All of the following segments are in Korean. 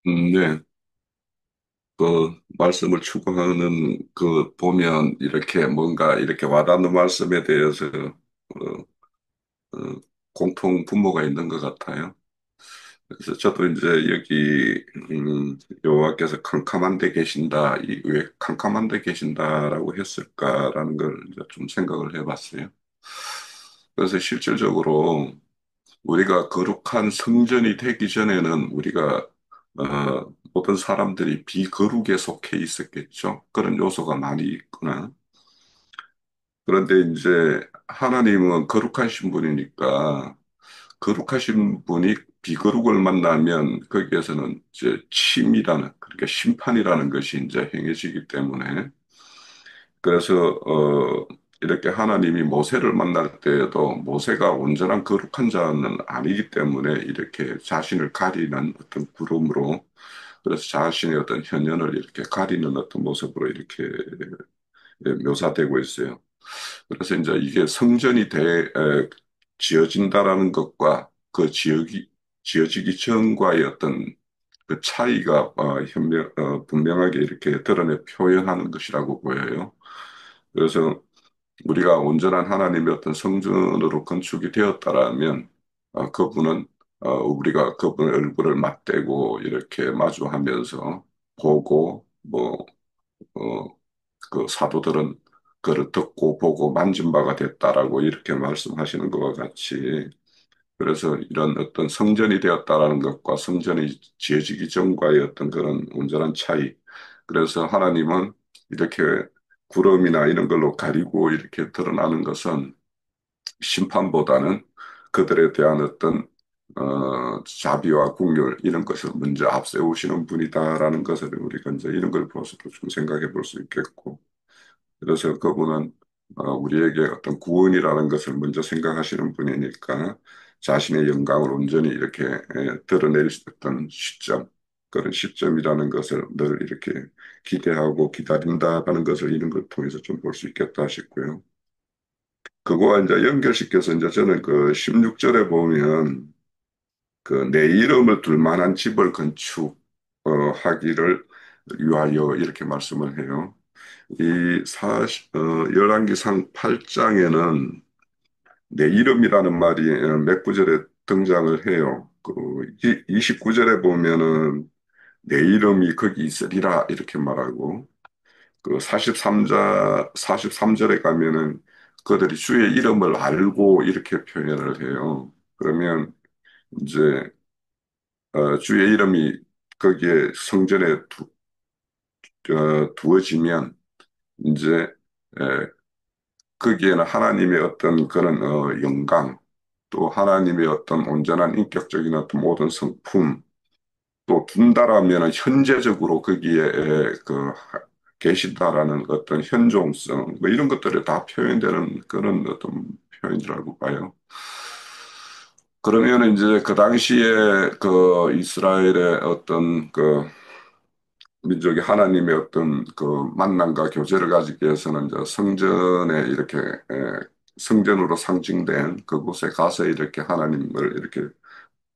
네. 말씀을 추구하는 보면 이렇게 뭔가 이렇게 와닿는 말씀에 대해서 어, 어, 공통 분모가 있는 것 같아요. 그래서 저도 이제 여기 여호와께서 캄캄한 데 계신다, 이 왜 캄캄한 데 계신다라고 했을까라는 걸 이제 좀 생각을 해봤어요. 그래서 실질적으로 우리가 거룩한 성전이 되기 전에는 우리가 모든 사람들이 비거룩에 속해 있었겠죠. 그런 요소가 많이 있구나. 그런데 이제 하나님은 거룩하신 분이니까 거룩하신 분이 비거룩을 만나면 거기에서는 이제 침이라는 그러니까 심판이라는 것이 이제 행해지기 때문에 그래서 이렇게 하나님이 모세를 만날 때에도 모세가 온전한 거룩한 자는 아니기 때문에 이렇게 자신을 가리는 어떤 구름으로 그래서 자신의 어떤 현현을 이렇게 가리는 어떤 모습으로 이렇게 묘사되고 있어요. 그래서 이제 이게 지어진다라는 것과 지어지기 전과의 어떤 그 차이가 분명하게 이렇게 드러내 표현하는 것이라고 보여요. 그래서 우리가 온전한 하나님의 어떤 성전으로 건축이 되었다라면 그분은 우리가 그분의 얼굴을 맞대고 이렇게 마주하면서 보고 어, 그 사도들은 그를 듣고 보고 만진 바가 됐다라고 이렇게 말씀하시는 것과 같이 그래서 이런 어떤 성전이 되었다라는 것과 성전이 지어지기 전과의 어떤 그런 온전한 차이. 그래서 하나님은 이렇게 구름이나 이런 걸로 가리고 이렇게 드러나는 것은 심판보다는 그들에 대한 어떤 자비와 국률 이런 것을 먼저 앞세우시는 분이다라는 것을 우리가 이제 이런 걸 보고서도 좀 생각해 볼 수 있겠고 그래서 그분은 우리에게 어떤 구원이라는 것을 먼저 생각하시는 분이니까 자신의 영광을 온전히 이렇게 드러낼 수 있던 시점, 그런 시점이라는 것을 늘 이렇게 기대하고 기다린다라는 것을 이런 걸 통해서 좀 볼 수 있겠다 싶고요. 그거와 이제 연결시켜서 이제 저는 그 16절에 보면 그 내 이름을 둘 만한 집을 하기를 위하여 이렇게 말씀을 해요. 열왕기상 8장에는 내 이름이라는 말이 몇 구절에 등장을 해요. 29절에 보면은 내 이름이 거기 있으리라 이렇게 말하고 그 43절에 가면은 그들이 주의 이름을 알고 이렇게 표현을 해요. 그러면 이제 주의 이름이 거기에 성전에 두어지면 이제 에, 거기에는 하나님의 어떤 그런 영광, 또 하나님의 어떤 온전한 인격적인 어떤 모든 성품, 또 둔다라면 현재적으로 거기에 계신다라는 어떤 현존성, 뭐 이런 것들이 다 표현되는 그런 어떤 표현이라고 봐요. 그러면 이제 그 당시에 그 이스라엘의 어떤 그 민족이 하나님의 어떤 그 만남과 교제를 가지기 위해서는 이제 성전에 이렇게 성전으로 상징된 그곳에 가서 이렇게 하나님을 이렇게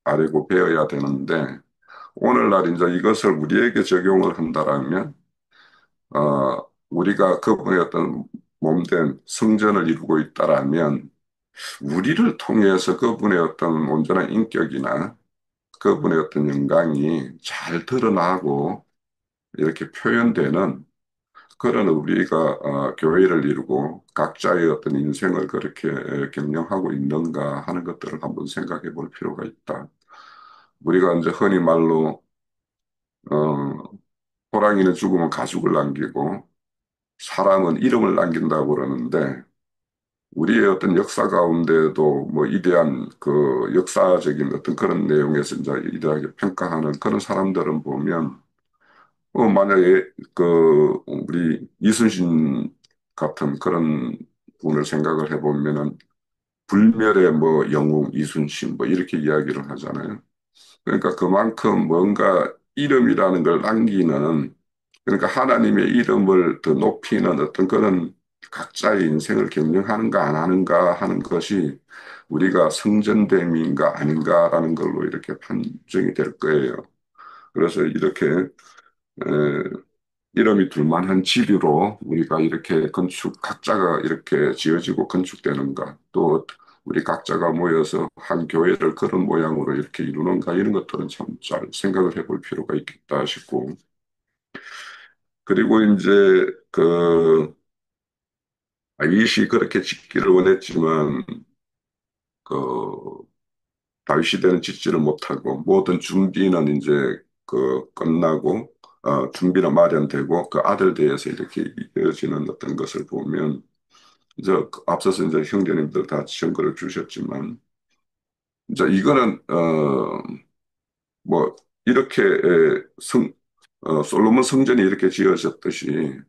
아뢰고 배워야 되는데 오늘날 이제 이것을 우리에게 적용을 한다라면 우리가 그분의 어떤 몸된 성전을 이루고 있다라면 우리를 통해서 그분의 어떤 온전한 인격이나 그분의 어떤 영광이 잘 드러나고 이렇게 표현되는 그런 우리가 교회를 이루고 각자의 어떤 인생을 그렇게 경영하고 있는가 하는 것들을 한번 생각해 볼 필요가 있다. 우리가 이제 흔히 말로 어, 호랑이는 죽으면 가죽을 남기고 사람은 이름을 남긴다고 그러는데 우리의 어떤 역사 가운데도 뭐 이대한 그 역사적인 어떤 그런 내용에서 이제 이러하게 평가하는 그런 사람들은 보면 만약에 우리 이순신 같은 그런 분을 생각을 해보면은 불멸의 뭐 영웅 이순신 뭐 이렇게 이야기를 하잖아요. 그러니까 그만큼 뭔가 이름이라는 걸 남기는 그러니까 하나님의 이름을 더 높이는 어떤 그런 각자의 인생을 경영하는가 안 하는가 하는 것이 우리가 성전됨인가 아닌가라는 걸로 이렇게 판정이 될 거예요. 그래서 이렇게 이름이 둘만한 집으로 우리가 이렇게 각자가 이렇게 지어지고 건축되는가, 또 우리 각자가 모여서 한 교회를 그런 모양으로 이렇게 이루는가, 이런 것들은 참 잘 생각을 해볼 필요가 있겠다 싶고, 그리고 이제 그 다윗이 그렇게 짓기를 원했지만 그 다윗 시대는 짓지를 못하고 모든 준비는 이제 끝나고 준비는 마련되고 그 아들 대에서 이렇게 이어지는 어떤 것을 보면 이제 앞서서 이제 형제님들 다 증거를 주셨지만 이제 이거는 뭐 이렇게 솔로몬 성전이 이렇게 지어졌듯이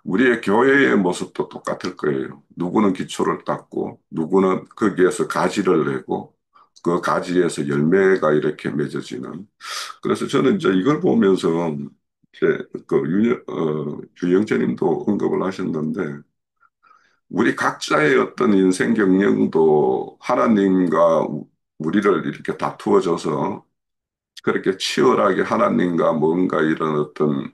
우리의 교회의 모습도 똑같을 거예요. 누구는 기초를 닦고, 누구는 거기에서 가지를 내고, 그 가지에서 열매가 이렇게 맺어지는. 그래서 저는 이제 이걸 보면서, 이제 유영재님도 언급을 하셨는데, 우리 각자의 어떤 인생 경영도 하나님과 우리를 이렇게 다투어져서 그렇게 치열하게 하나님과 뭔가 이런 어떤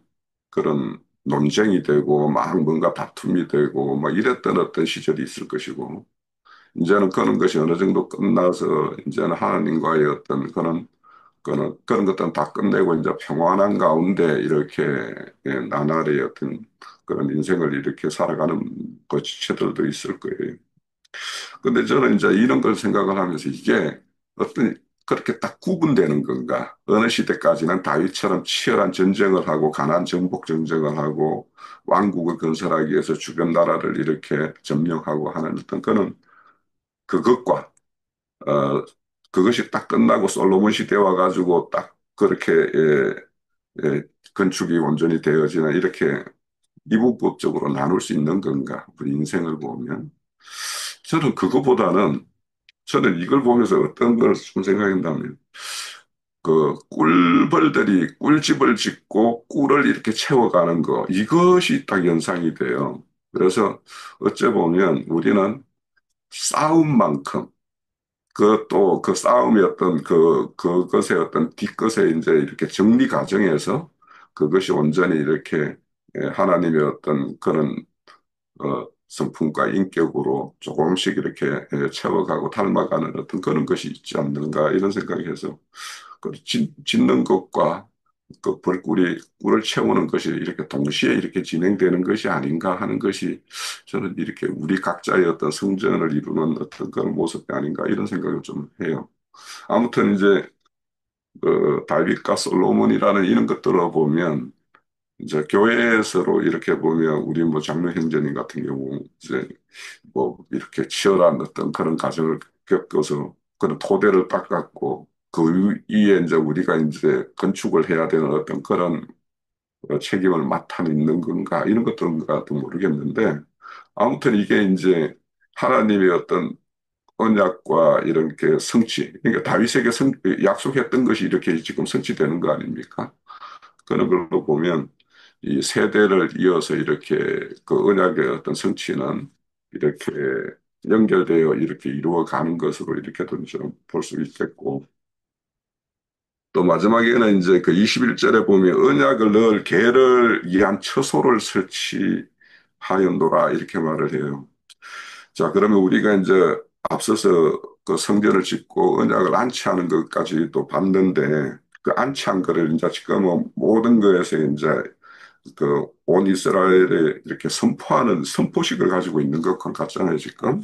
그런 논쟁이 되고 막 뭔가 다툼이 되고 막 이랬던 어떤 시절이 있을 것이고 이제는 그런 것이 어느 정도 끝나서 이제는 하나님과의 어떤 그런 것들은 다 끝내고 이제 평안한 가운데 이렇게 나날의 어떤 그런 인생을 이렇게 살아가는 그 지체들도 있을 거예요. 근데 저는 이제 이런 걸 생각을 하면서 이게 어떤 그렇게 딱 구분되는 건가? 어느 시대까지는 다윗처럼 치열한 전쟁을 하고 가난 정복 전쟁을 하고 왕국을 건설하기 위해서 주변 나라를 이렇게 점령하고 하는 어떤 그런 그것과 어 그것이 딱 끝나고 솔로몬 시대 와가지고 딱 그렇게 건축이 온전히 되어지는 이렇게 이분법적으로 나눌 수 있는 건가? 우리 인생을 보면 저는 그거보다는 저는 이걸 보면서 어떤 걸 좀 생각한다면, 꿀벌들이 꿀집을 짓고 꿀을 이렇게 채워가는 거, 이것이 딱 연상이 돼요. 그래서 어째 보면 우리는 싸움만큼, 또 그 싸움의 어떤 그것의 어떤 뒤끝에 이제 이렇게 정리 과정에서 그것이 온전히 이렇게 하나님의 어떤 그런 성품과 인격으로 조금씩 이렇게 채워가고 닮아가는 어떤 그런 것이 있지 않는가 이런 생각이 해서 짓는 것과 그 꿀을 채우는 것이 이렇게 동시에 이렇게 진행되는 것이 아닌가 하는 것이 저는 이렇게 우리 각자의 어떤 성전을 이루는 어떤 그런 모습이 아닌가 이런 생각을 좀 해요. 아무튼 이제 다윗과 솔로몬이라는 이런 것들을 보면 이제 교회에서로 이렇게 보면 우리 뭐 장로 형제님 같은 경우 이제 뭐 이렇게 치열한 어떤 그런 과정을 겪어서 그런 토대를 닦았고 그 위에 이제 우리가 이제 건축을 해야 되는 어떤 그런 책임을 맡아 있는 건가 이런 것들인가 도 모르겠는데 아무튼 이게 이제 하나님의 어떤 언약과 이렇게 성취 그러니까 다윗에게 약속했던 것이 이렇게 지금 성취되는 거 아닙니까? 그런 걸로 보면 이 세대를 이어서 이렇게 그 언약의 어떤 성취는 이렇게 연결되어 이렇게 이루어가는 것으로 이렇게도 좀 볼 수 있겠고 또 마지막에는 이제 그 21절에 보면 언약을 넣을 계를 위한 처소를 설치하였노라 이렇게 말을 해요. 자, 그러면 우리가 이제 앞서서 그 성전을 짓고 언약을 안치하는 것까지 또 봤는데 그 안치한 거를 이제 지금은 모든 것에서 이제 그 온 이스라엘에 이렇게 선포하는 선포식을 가지고 있는 것 같잖아요, 지금.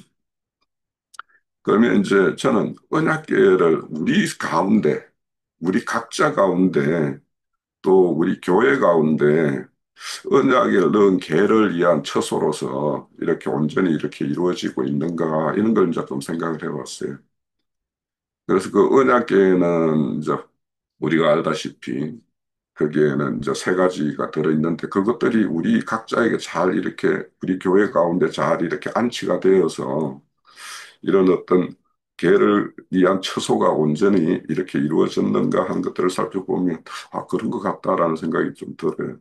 그러면 이제 저는 언약궤를 우리 가운데, 우리 각자 가운데, 또 우리 교회 가운데 언약을 넣은 계를 위한 처소로서 이렇게 온전히 이렇게 이루어지고 있는가, 이런 걸 이제 좀 생각을 해봤어요. 그래서 그 언약궤는 이제 우리가 알다시피 거기에는 이제 세 가지가 들어있는데 그것들이 우리 각자에게 잘 이렇게 우리 교회 가운데 잘 이렇게 안치가 되어서 이런 어떤 계를 위한 처소가 온전히 이렇게 이루어졌는가 하는 것들을 살펴보면 아 그런 것 같다라는 생각이 좀 들어요.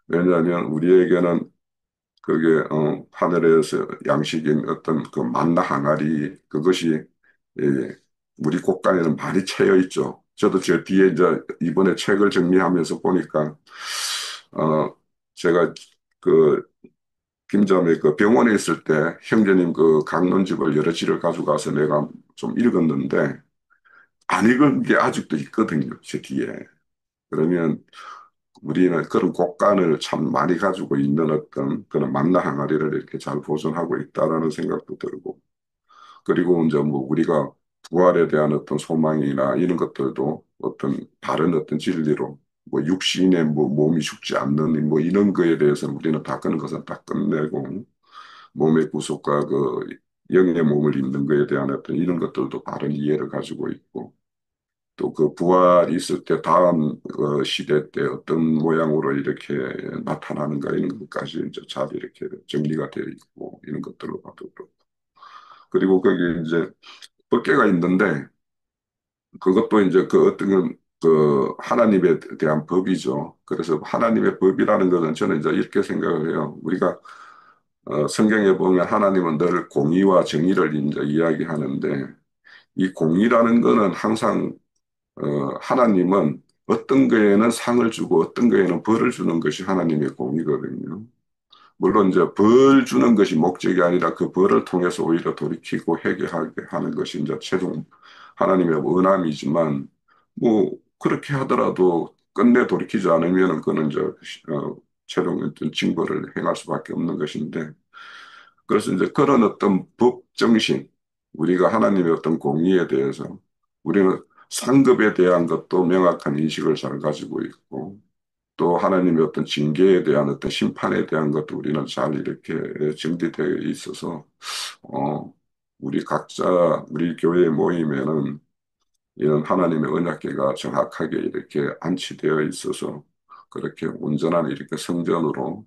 왜냐하면 우리에게는 그게 하늘에서 양식인 어떤 그 만나 항아리 그것이 예, 우리 곳간에는 많이 채여 있죠. 저도 제 뒤에 이제 이번에 책을 정리하면서 보니까, 어, 제가 그 김점의 그 병원에 있을 때 형제님 그 강론집을 여러 지를 가져가서 내가 좀 읽었는데, 안 읽은 게 아직도 있거든요, 제 뒤에. 그러면 우리는 그런 곳간을 참 많이 가지고 있는 어떤 그런 만나 항아리를 이렇게 잘 보존하고 있다라는 생각도 들고, 그리고 이제 뭐 우리가 부활에 대한 어떤 소망이나 이런 것들도 어떤 다른 어떤 진리로 뭐 육신의 뭐 몸이 죽지 않는 뭐 이런 거에 대해서는 우리는 다 그런 것은 다 끝내고 몸의 구속과 그 영의 몸을 입는 거에 대한 어떤 이런 것들도 다른 이해를 가지고 있고 또 그 부활이 있을 때 다음 시대 때 어떤 모양으로 이렇게 나타나는가 이런 것까지 이제 잘 이렇게 정리가 되어 있고 이런 것들로 봐도 그렇고 그리고 거기 이제 법계가 있는데 그것도 이제 그 어떤 그 하나님에 대한 법이죠. 그래서 하나님의 법이라는 것은 저는 이제 이렇게 생각을 해요. 우리가 성경에 보면 하나님은 늘 공의와 정의를 이제 이야기하는데 이 공의라는 거는 항상 하나님은 어떤 거에는 상을 주고 어떤 거에는 벌을 주는 것이 하나님의 공의거든요. 물론 이제 벌 주는 것이 목적이 아니라 그 벌을 통해서 오히려 돌이키고 회개하게 하는 것이 이제 최종 하나님의 원함이지만 뭐 그렇게 하더라도 끝내 돌이키지 않으면 그는 이제 최종 어떤 징벌을 행할 수밖에 없는 것인데 그래서 이제 그런 어떤 법 정신 우리가 하나님의 어떤 공의에 대해서 우리는 상급에 대한 것도 명확한 인식을 잘 가지고 있고 또 하나님의 어떤 징계에 대한 어떤 심판에 대한 것도 우리는 잘 이렇게 정리되어 있어서, 어, 우리 각자, 우리 교회 모임에는 이런 하나님의 언약궤가 정확하게 이렇게 안치되어 있어서 그렇게 온전한 이렇게 성전으로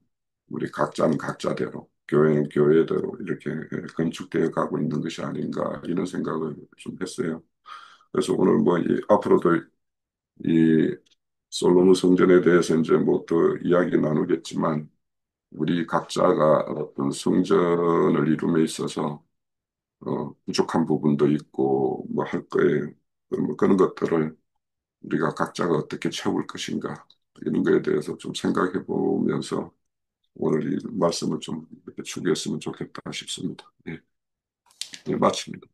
우리 각자는 각자대로, 교회는 교회대로 이렇게 건축되어 가고 있는 것이 아닌가 이런 생각을 좀 했어요. 그래서 오늘 뭐 앞으로도 이 솔로몬 성전에 대해서 이제 뭐 더 이야기 나누겠지만 우리 각자가 어떤 성전을 이룸에 있어서 부족한 부분도 있고 뭐 할 거예요. 뭐 그런 것들을 우리가 각자가 어떻게 채울 것인가 이런 거에 대해서 좀 생각해 보면서 오늘 이 말씀을 좀 이렇게 추구했으면 좋겠다 싶습니다. 예, 예, 마칩니다.